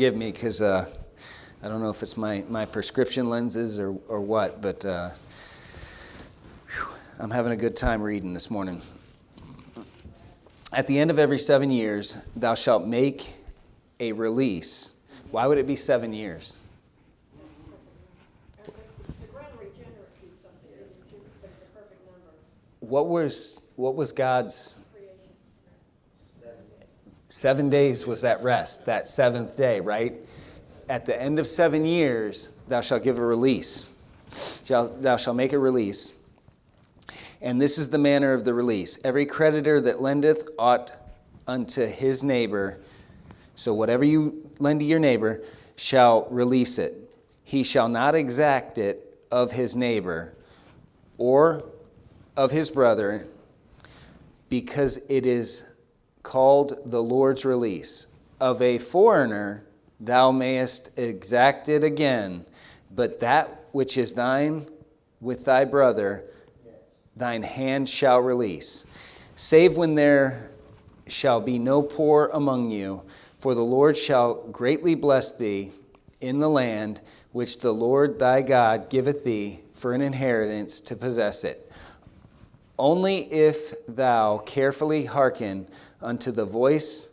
Forgive me because I don't know if it's my prescription lenses or what, but I'm having a good time reading this morning. At the end of every 7 years, thou shalt make a release. Why would it be 7 years? The ground regenerates something. It's the perfect number. What was God's? 7 days was that rest, that seventh day, right? At the end of 7 years, thou shalt give a release. Thou shalt make a release. And this is the manner of the release. Every creditor that lendeth aught unto his neighbor, so whatever you lend to your neighbor, shall release it. He shall not exact it of his neighbor or of his brother, because it is called the Lord's release. Of a foreigner thou mayest exact it again, but that which is thine with thy brother, thine hand shall release. Save when there shall be no poor among you, for the Lord shall greatly bless thee in the land which the Lord thy God giveth thee for an inheritance to possess it. Only if thou carefully hearken unto the voice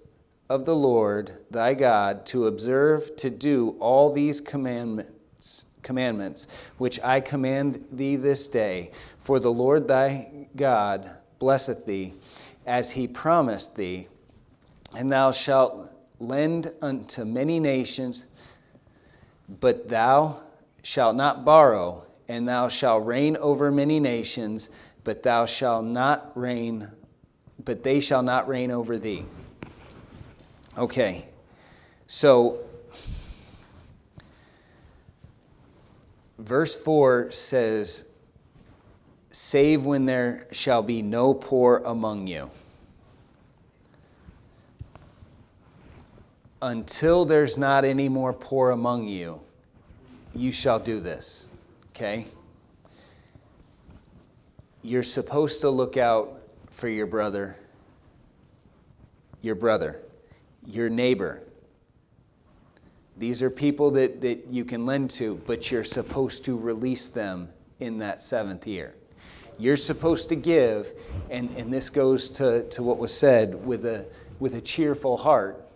of the Lord thy God, to observe to do all these commandments which I command thee this day. For the Lord thy God blesseth thee, as he promised thee, and thou shalt lend unto many nations, but thou shalt not borrow, and thou shalt reign over many nations, but they shall not reign over thee. Okay, so verse 4 says, save when there shall be no poor among you. Until there's not any more poor among you, you shall do this, okay? You're supposed to look out for your brother, your neighbor. These are people that you can lend to, but you're supposed to release them in that seventh year. You're supposed to give, and this goes to what was said, with a cheerful heart.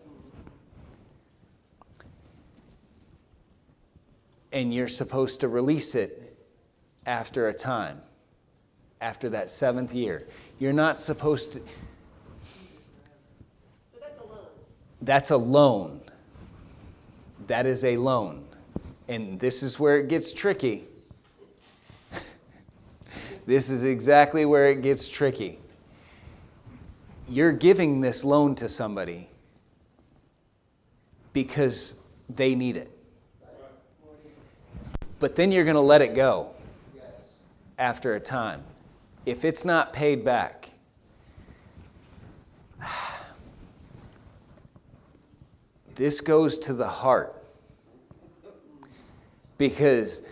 And you're supposed to release it after a time, after that seventh year. You're not supposed to. So that's a loan. That's a loan. That is a loan. And this is where it gets tricky. This is exactly where it gets tricky. You're giving this loan to somebody because they need it. But then you're going to let it go after a time. If it's not paid back, this goes to the heart. Because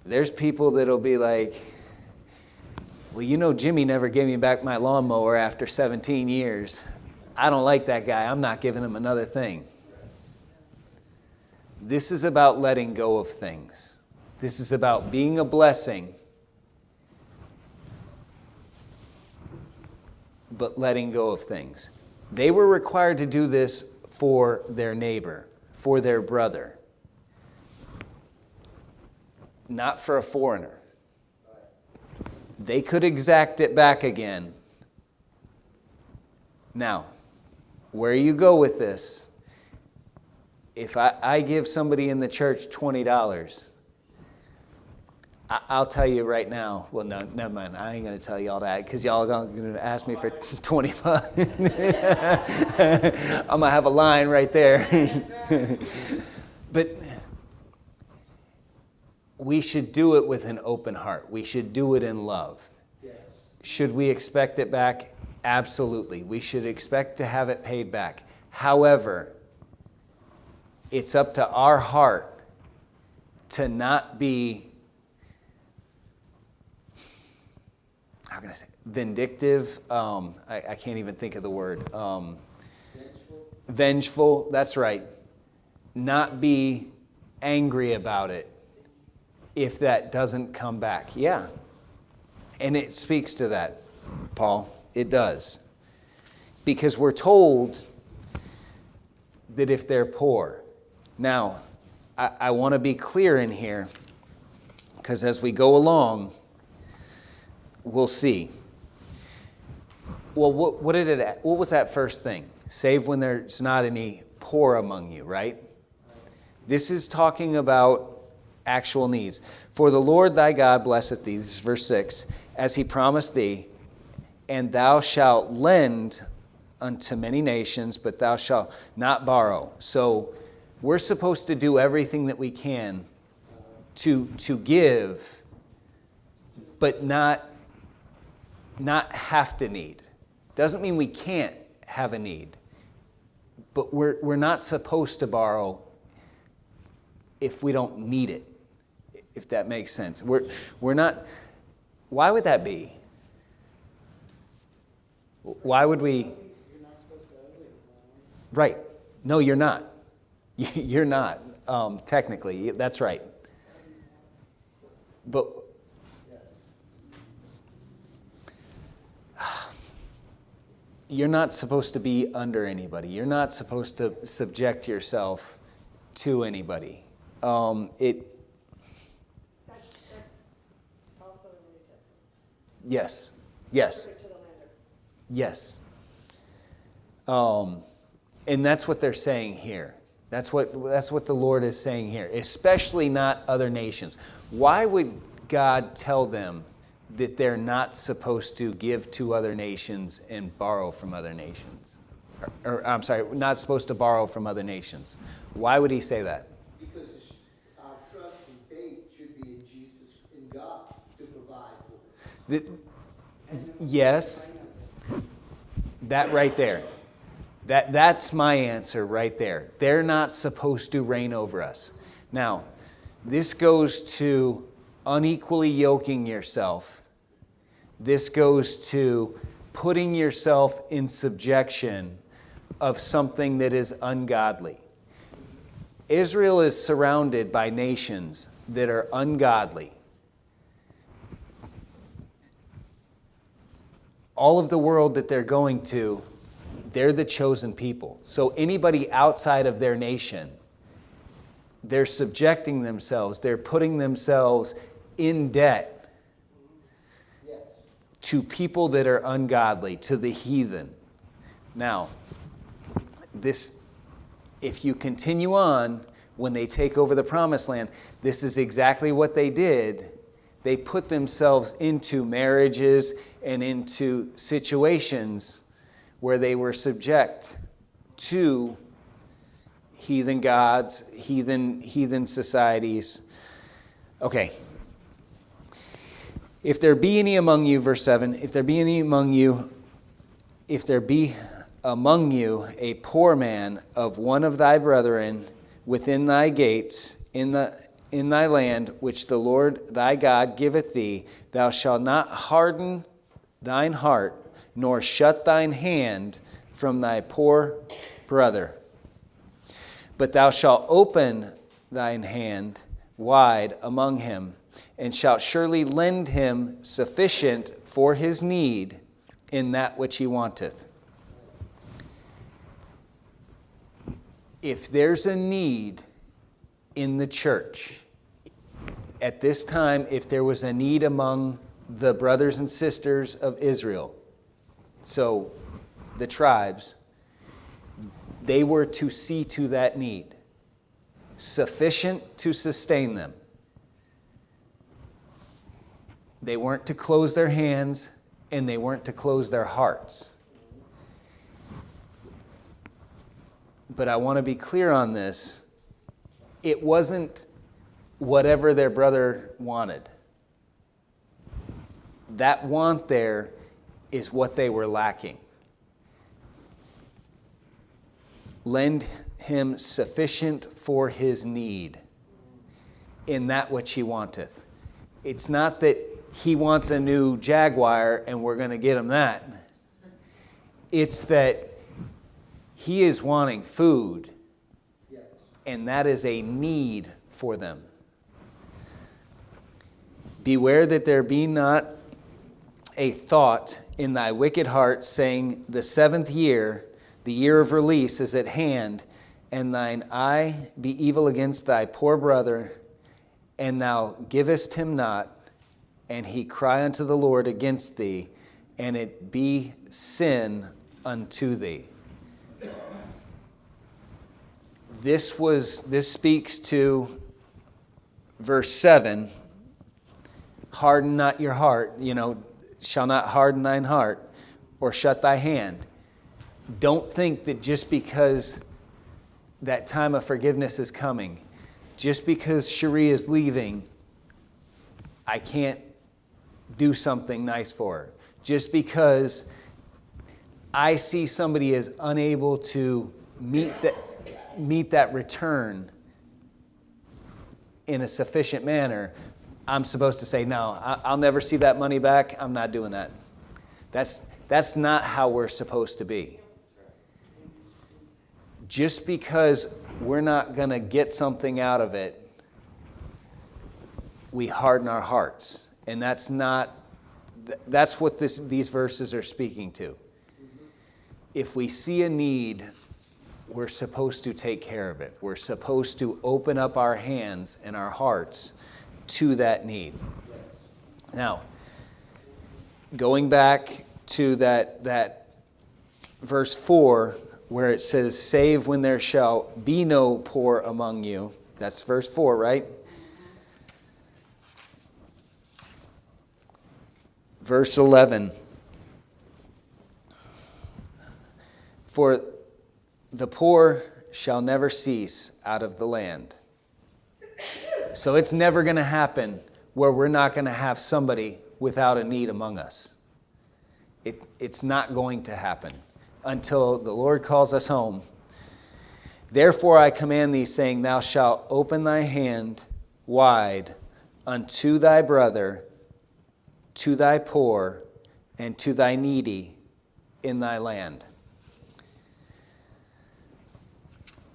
there's people that'll be like, well, you know, Jimmy never gave me back my lawnmower after 17 years. I don't like that guy. I'm not giving him another thing. This is about letting go of things. This is about being a blessing, but letting go of things. They were required to do this for their neighbor, for their brother, not for a foreigner. They could exact it back again. Now, where you go with this, if I give somebody in the church $20, I'll tell you right now, well, no, never mind. I ain't going to tell you all that because y'all are going to ask me for 20 bucks. I'm going to have a line right there. But we should do it with an open heart. We should do it in love. Yes. Should we expect it back? Absolutely. We should expect to have it paid back. However, it's up to our heart to not be, how can I say, vindictive. I can't even think of the word. Vengeful, that's right. Not be angry about it if that doesn't come back. Yeah. And it speaks to that, Paul. It does. Because we're told that if they're poor. Now, I want to be clear in here, because as we go along, we'll see. Well, what was that first thing? Save when there's not any poor among you, right? This is talking about actual needs. For the Lord thy God blesseth thee, this is verse 6, as he promised thee, and thou shalt lend unto many nations, but thou shalt not borrow. So we're supposed to do everything that we can to give, but not have to need. Doesn't mean we can't have a need, but we're not supposed to borrow if we don't need it, if that makes sense. We're not. Why would that be? Why would we? You're not supposed to owe it. Right. No, you're not. You're not, technically. That's right. But you're not supposed to be under anybody. You're not supposed to subject yourself to anybody. That's also in the New Testament. Yes. Give it to the lender. Yes. And that's what they're saying here. That's what the Lord is saying here, especially not other nations. Why would God tell them that they're not supposed to give to other nations and borrow from other nations? Or I'm sorry, not supposed to borrow from other nations. Why would he say that? Because our trust and faith should be in Jesus, in God, to provide for us. Yes, that right there. That's my answer right there. They're not supposed to reign over us. Now, this goes to unequally yoking yourself. This goes to putting yourself in subjection of something that is ungodly. Israel is surrounded by nations that are ungodly. All of the world that they're going to, they're the chosen people. So anybody outside of their nation, they're subjecting themselves, they're putting themselves in debt to people that are ungodly, to the heathen. Now, if you continue on, when they take over the promised land, this is exactly what they did. They put themselves into marriages and into situations where they were subject to heathen gods, heathen societies. Okay. If there be any among you, verse 7, if there be among you a poor man of one of thy brethren within thy gates, in thy land, which the Lord thy God giveth thee, thou shalt not harden thine heart, nor shut thine hand from thy poor brother. But thou shalt open thine hand wide among him, and shalt surely lend him sufficient for his need in that which he wanteth. If there's a need in the church, at this time, if there was a need among the brothers and sisters of Israel, so the tribes, they were to see to that need, sufficient to sustain them. They weren't to close their hands, and they weren't to close their hearts. But I want to be clear on this. It wasn't whatever their brother wanted. That want there is what they were lacking. Lend him sufficient for his need in that which he wanteth. It's not that he wants a new Jaguar and we're going to get him that. It's that He is wanting food, Yes. and that is a need for them. Beware that there be not a thought in thy wicked heart, saying, the 7th year, the year of release, is at hand, and thine eye be evil against thy poor brother, and thou givest him not, and he cry unto the Lord against thee, and it be sin unto thee. This speaks to verse 7, harden not your heart, shall not harden thine heart, or shut thy hand. Don't think that just because that time of forgiveness is coming, just because Cherie is leaving, I can't do something nice for her. Just because I see somebody as unable to meet that return in a sufficient manner, I'm supposed to say, no, I'll never see that money back. I'm not doing that. That's not how we're supposed to be. Just because we're not going to get something out of it, we harden our hearts. And that's what these verses are speaking to. If we see a need, we're supposed to take care of it. We're supposed to open up our hands and our hearts to that need. Now, going back to that verse 4, where it says, save when there shall be no poor among you. That's verse 4, right? Verse 11. For the poor shall never cease out of the land. So it's never going to happen where we're not going to have somebody without a need among us. It's not going to happen until the Lord calls us home. Therefore I command thee, saying, thou shalt open thy hand wide unto thy brother, to thy poor, and to thy needy in thy land.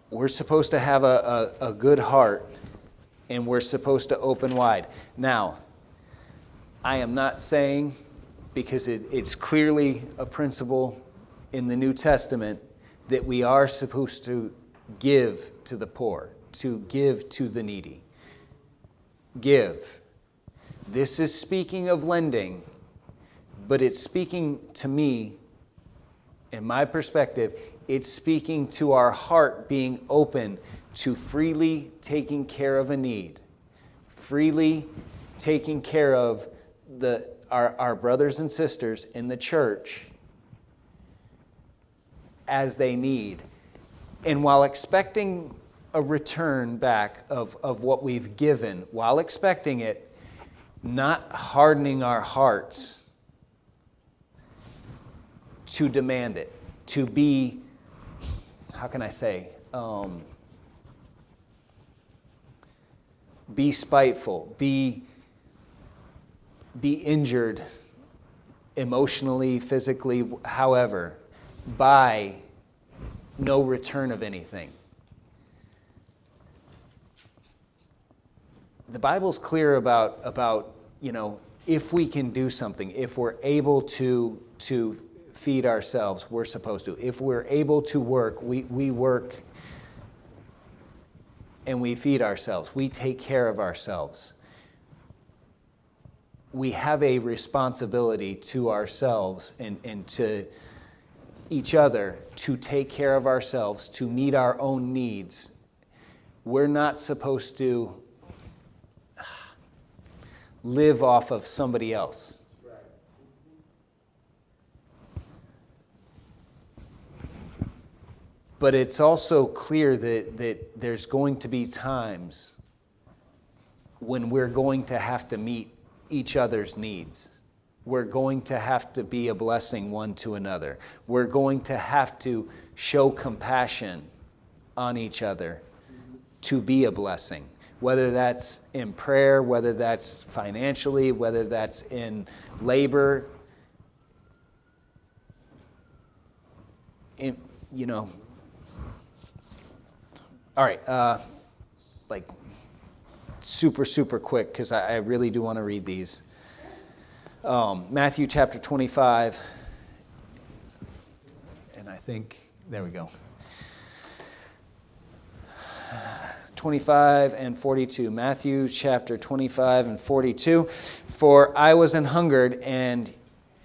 We're supposed to have a good heart, and we're supposed to open wide. Now, I am not saying, because it's clearly a principle in the New Testament, that we are supposed to give to the poor, to give to the needy. Give. This is speaking of lending, but it's speaking to me, in my perspective, it's speaking to our heart being open to freely taking care of a need, freely taking care of our brothers and sisters in the church as they need. And while expecting a return back of what we've given, while expecting it, not hardening our hearts to demand it, to be, how can I say, be spiteful, be injured emotionally, physically, however, by no return of anything. The Bible's clear about if we can do something, if we're able to feed ourselves, we're supposed to. If we're able to work, we work and we feed ourselves. We take care of ourselves. We have a responsibility to ourselves and to each other to take care of ourselves, to meet our own needs. We're not supposed to live off of somebody else. Right. But it's also clear that there's going to be times when we're going to have to meet each other's needs. We're going to have to be a blessing one to another. We're going to have to show compassion on each other to be a blessing. Whether that's in prayer, whether that's financially, whether that's in labor. All right, like super, super quick, because I really do want to read these. Matthew chapter 25, and I think, there we go. 25 and 42. Matthew chapter 25 and 42. For I was an hungered, and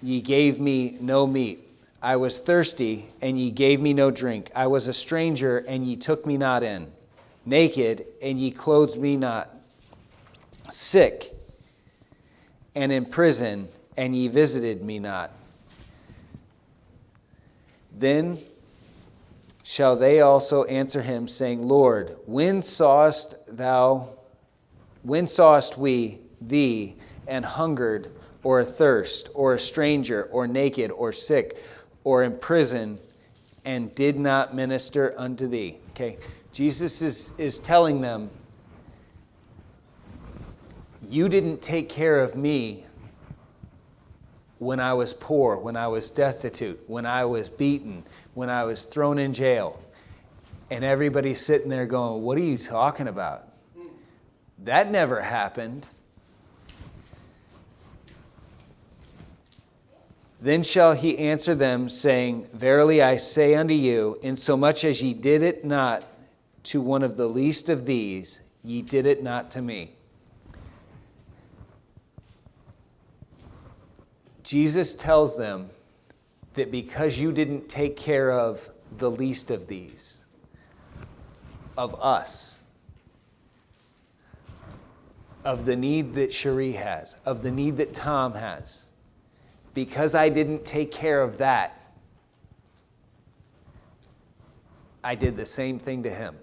ye gave me no meat. I was thirsty, and ye gave me no drink. I was a stranger, and ye took me not in. Naked, and ye clothed me not. Sick, and in prison, and ye visited me not. Then shall they also answer him, saying, Lord, when sawest we thee an hungered, or athirst, or a stranger, or naked, or sick, or in prison, and did not minister unto thee? Okay, Jesus is telling them, you didn't take care of me when I was poor, when I was destitute, when I was beaten, when I was thrown in jail. And everybody's sitting there going, what are you talking about? That never happened. Then shall he answer them, saying, Verily I say unto you, insomuch as ye did it not to one of the least of these, ye did it not to me. Jesus tells them that because you didn't take care of the least of these, of us, of the need that Cherie has, of the need that Tom has, because I didn't take care of that, I did the same thing to him.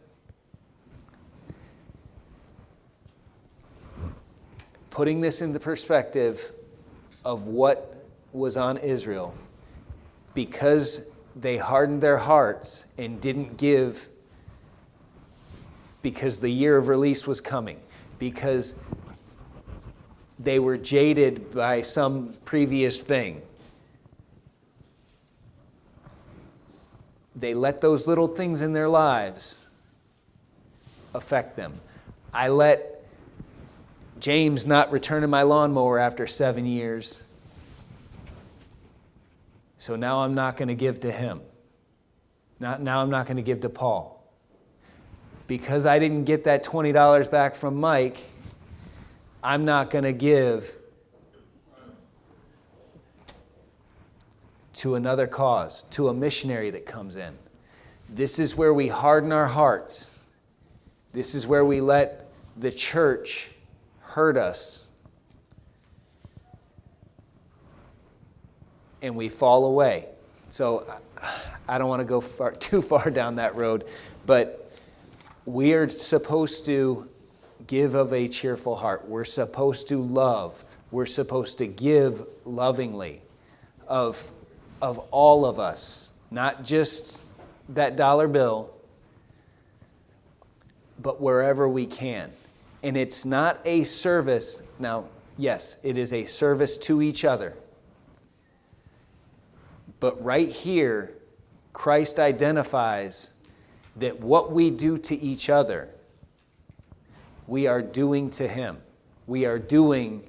Putting this into perspective of what was on Israel, because they hardened their hearts and didn't give, because the year of release was coming, because they were jaded by some previous thing. They let those little things in their lives affect them. I let James not return my lawnmower after 7 years, so now I'm not going to give to him. Now I'm not going to give to Paul. Because I didn't get that $20 back from Mike, I'm not going to give to another cause, to a missionary that comes in. This is where we harden our hearts. This is where we let the church hurt us. And we fall away. So I don't want to go too far down that road, but we are supposed to give of a cheerful heart. We're supposed to love. We're supposed to give lovingly of all of us, not just that dollar bill, but wherever we can. And it's not a service. Now, yes, it is a service to each other. But right here, Christ identifies that what we do to each other, we are doing to him. We are doing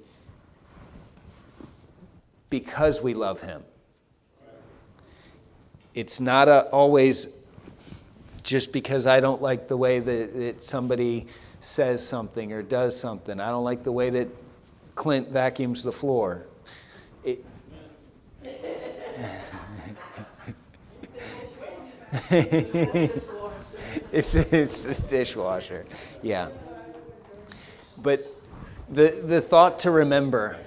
because we love him. It's not always just because I don't like the way that somebody says something or does something. I don't like the way that Clint vacuums the floor. It's a dishwasher, yeah. But the thought to remember,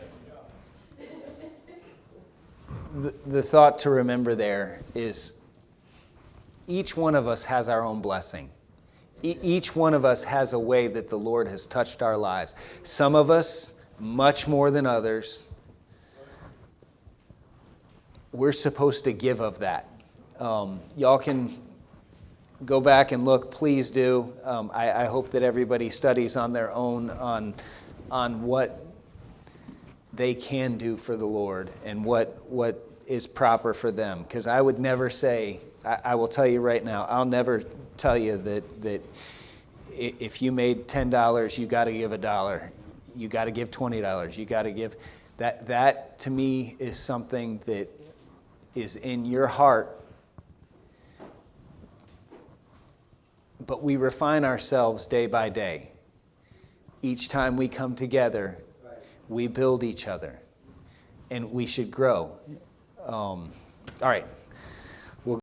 the thought to remember there is each one of us has our own blessing. Each one of us has a way that the Lord has touched our lives. Some of us much more than others. We're supposed to give of that. Y'all can go back and look, please do. I hope that everybody studies on their own on what they can do for the Lord and what is proper for them. Because I would never say, I will tell you right now, I'll never tell you that if you made $10, you got to give $1. You got to give $20. You got to give that. That to me is something that is in your heart. But we refine ourselves day by day. Each time we come together, we build each other, and we should grow. All right.